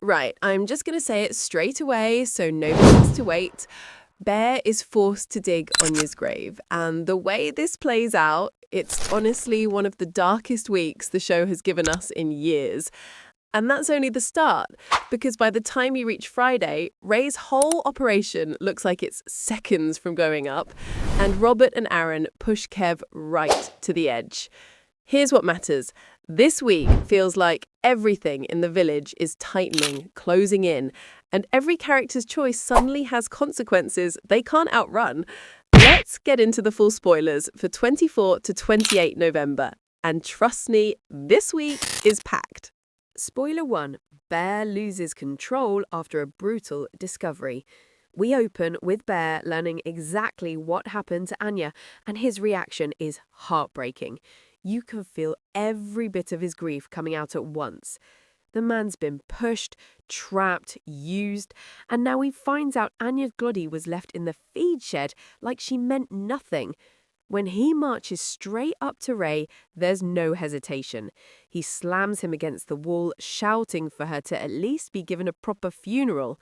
Right, I'm just going to say it straight away so nobody has to wait. Bear is forced to dig Anya's grave, and the way this plays out, it's honestly one of the darkest weeks the show has given us in years. And that's only the start, because by the time you reach Friday, Ray's whole operation looks like it's seconds from going up, and Robert and Aaron push Kev right to the edge. Here's what matters. This week feels like everything in the village is tightening, closing in, and every character's choice suddenly has consequences they can't outrun. Let's get into the full spoilers for 24 to 28 November. And trust me, this week is packed. Spoiler 1. Bear loses control after a brutal discovery. We open with Bear learning exactly what happened to Anya, and his reaction is heartbreaking. You can feel every bit of his grief coming out at once. The man's been pushed, trapped, used, and now he finds out Anya's body was left in the feed shed like she meant nothing. When he marches straight up to Ray, there's no hesitation. He slams him against the wall, shouting for her to at least be given a proper funeral.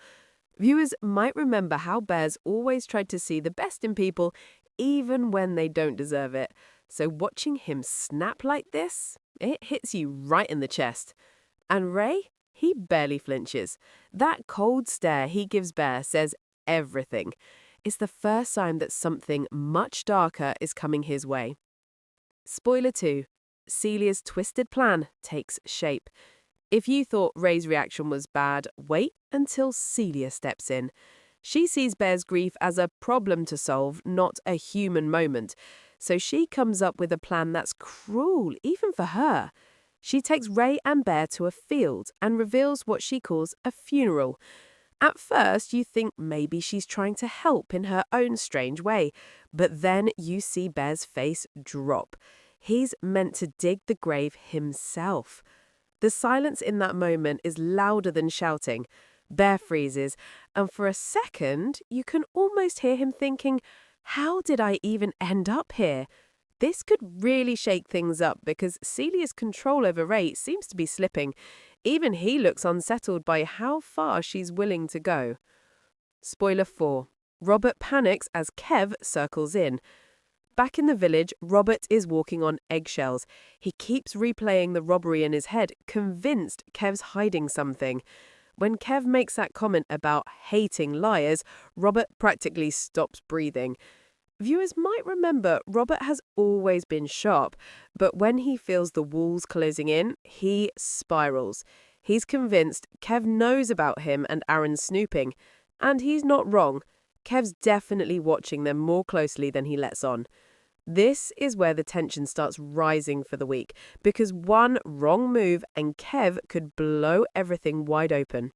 Viewers might remember how Bear's always tried to see the best in people, even when they don't deserve it. So watching him snap like this, it hits you right in the chest. And Ray, he barely flinches. That cold stare he gives Bear says everything. It's the first sign that something much darker is coming his way. Spoiler 2. Celia's twisted plan takes shape. If you thought Ray's reaction was bad, wait until Celia steps in. She sees Bear's grief as a problem to solve, not a human moment. So she comes up with a plan that's cruel, even for her. She takes Ray and Bear to a field and reveals what she calls a funeral. At first, you think maybe she's trying to help in her own strange way, but then you see Bear's face drop. He's meant to dig the grave himself. The silence in that moment is louder than shouting. Bear freezes, and for a second, you can almost hear him thinking, how did I even end up here? This could really shake things up because Celia's control over Ray seems to be slipping. Even he looks unsettled by how far she's willing to go. Spoiler 4. Robert panics as Kev circles in. Back in the village, Robert is walking on eggshells. He keeps replaying the robbery in his head, convinced Kev's hiding something. When Kev makes that comment about hating liars, Robert practically stops breathing. Viewers might remember Robert has always been sharp, but when he feels the walls closing in, he spirals. He's convinced Kev knows about him and Aaron's snooping. And he's not wrong. Kev's definitely watching them more closely than he lets on. This is where the tension starts rising for the week, because one wrong move and Kev could blow everything wide open.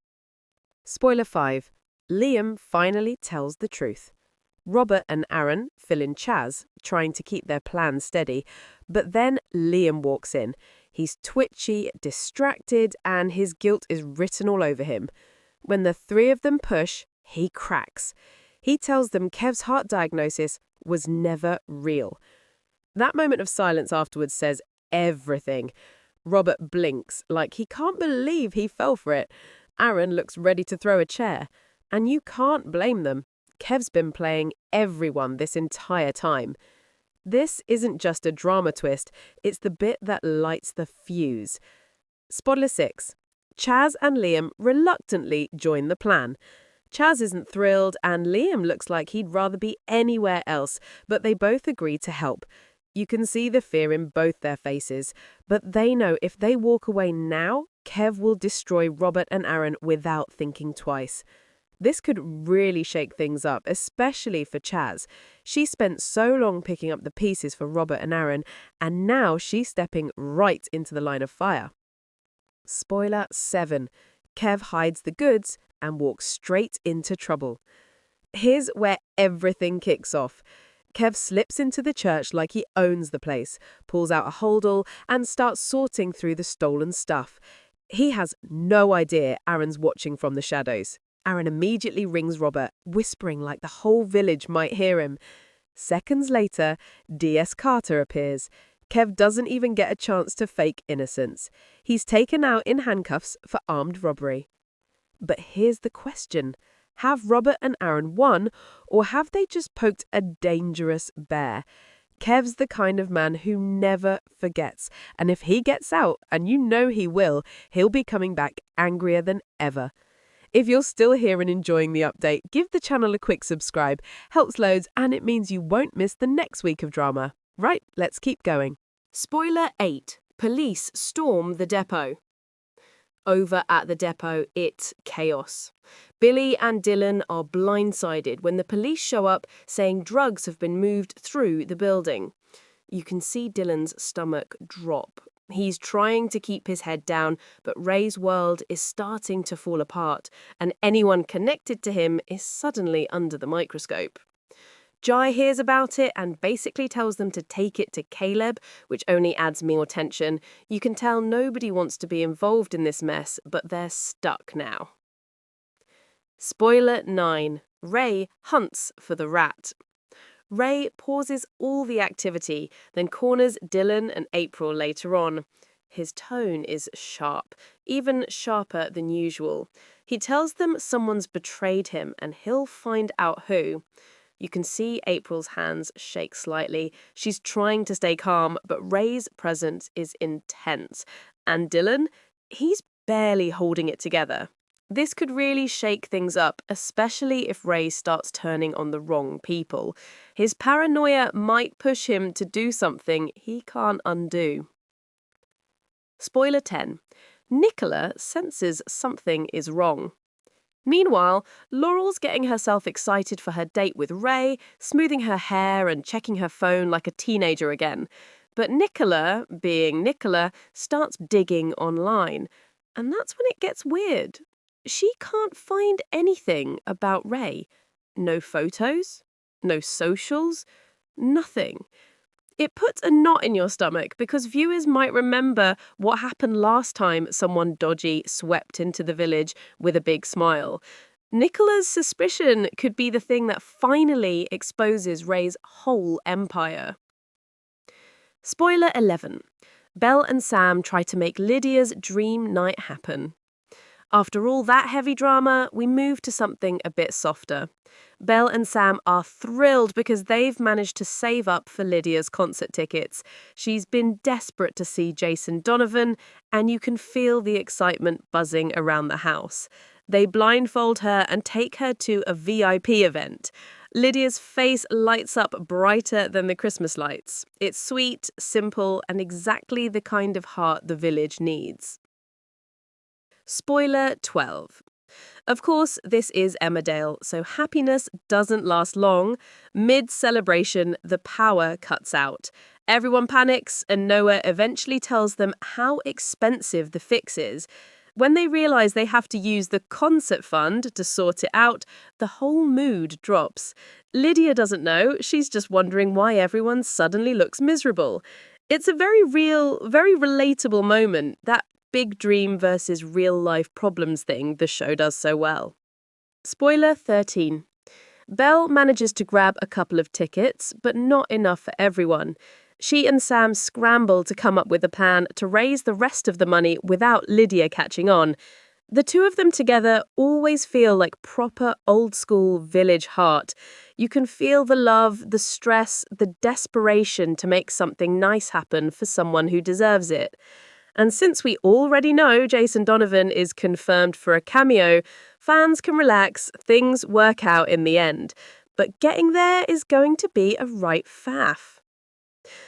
Spoiler 5. Liam finally tells the truth. Robert and Aaron fill in Chaz, trying to keep their plan steady, but then Liam walks in. He's twitchy, distracted, and his guilt is written all over him. When the three of them push, he cracks. He tells them Kev's heart diagnosis was never real. That moment of silence afterwards says everything. Robert blinks like he can't believe he fell for it. Aaron looks ready to throw a chair. And you can't blame them. Kev's been playing everyone this entire time. This isn't just a drama twist, it's the bit that lights the fuse. Spoiler 6. Chaz and Liam reluctantly join the plan. Chaz isn't thrilled and Liam looks like he'd rather be anywhere else, but they both agree to help. You can see the fear in both their faces, but they know if they walk away now, Kev will destroy Robert and Aaron without thinking twice. This could really shake things up, especially for Chaz. She spent so long picking up the pieces for Robert and Aaron, and now she's stepping right into the line of fire. Spoiler 7. Kev hides the goods and walks straight into trouble. Here's where everything kicks off. Kev slips into the church like he owns the place, pulls out a holdall, and starts sorting through the stolen stuff. He has no idea Aaron's watching from the shadows. Aaron immediately rings Robert, whispering like the whole village might hear him. Seconds later, D.S. Carter appears. Kev doesn't even get a chance to fake innocence. He's taken out in handcuffs for armed robbery. But here's the question. Have Robert and Aaron won, or have they just poked a dangerous bear? Kev's the kind of man who never forgets, and if he gets out, and you know he will, he'll be coming back angrier than ever. If you're still here and enjoying the update, give the channel a quick subscribe. Helps loads, and it means you won't miss the next week of drama. Right, let's keep going. Spoiler 8. Police storm the depot. Over at the depot, it's chaos. Billy and Dylan are blindsided when the police show up saying drugs have been moved through the building. You can see Dylan's stomach drop. He's trying to keep his head down, but Ray's world is starting to fall apart, and anyone connected to him is suddenly under the microscope. Jai hears about it and basically tells them to take it to Caleb, which only adds more tension. You can tell nobody wants to be involved in this mess, but they're stuck now. Spoiler 9. Ray hunts for the rat. Ray pauses all the activity, then corners Dylan and April later on. His tone is sharp, even sharper than usual. He tells them someone's betrayed him and he'll find out who. You can see April's hands shake slightly. She's trying to stay calm, but Ray's presence is intense. And Dylan, he's barely holding it together. This could really shake things up, especially if Ray starts turning on the wrong people. His paranoia might push him to do something he can't undo. Spoiler 10. Nicola senses something is wrong. Meanwhile, Laurel's getting herself excited for her date with Ray, smoothing her hair and checking her phone like a teenager again. But Nicola, being Nicola, starts digging online. And that's when it gets weird. She can't find anything about Ray. No photos, no socials, nothing. It puts a knot in your stomach because viewers might remember what happened last time someone dodgy swept into the village with a big smile. Nicola's suspicion could be the thing that finally exposes Ray's whole empire. Spoiler 11. Belle and Sam try to make Lydia's dream night happen. After all that heavy drama, we move to something a bit softer. Belle and Sam are thrilled because they've managed to save up for Lydia's concert tickets. She's been desperate to see Jason Donovan, and you can feel the excitement buzzing around the house. They blindfold her and take her to a VIP event. Lydia's face lights up brighter than the Christmas lights. It's sweet, simple, and exactly the kind of heart the village needs. Spoiler 12. Of course, this is Emmerdale, so happiness doesn't last long. Mid-celebration, the power cuts out. Everyone panics, and Noah eventually tells them how expensive the fix is. When they realise they have to use the concert fund to sort it out, the whole mood drops. Lydia doesn't know, she's just wondering why everyone suddenly looks miserable. It's a very real, very relatable moment, that big dream versus real-life problems thing the show does so well. Spoiler 13. Belle manages to grab a couple of tickets, but not enough for everyone. She and Sam scramble to come up with a plan to raise the rest of the money without Lydia catching on. The two of them together always feel like proper old-school village heart. You can feel the love, the stress, the desperation to make something nice happen for someone who deserves it. And since we already know Jason Donovan is confirmed for a cameo, fans can relax, things work out in the end. But getting there is going to be a right faff.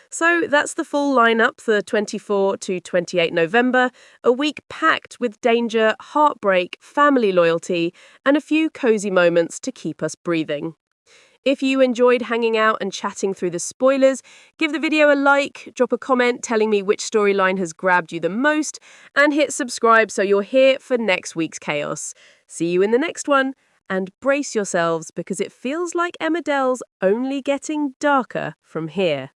So that's the full lineup for 24 to 28 November, a week packed with danger, heartbreak, family loyalty, and a few cozy moments to keep us breathing. If you enjoyed hanging out and chatting through the spoilers, give the video a like, drop a comment telling me which storyline has grabbed you the most, and hit subscribe so you're here for next week's chaos. See you in the next one, and brace yourselves because it feels like Emmerdale's only getting darker from here.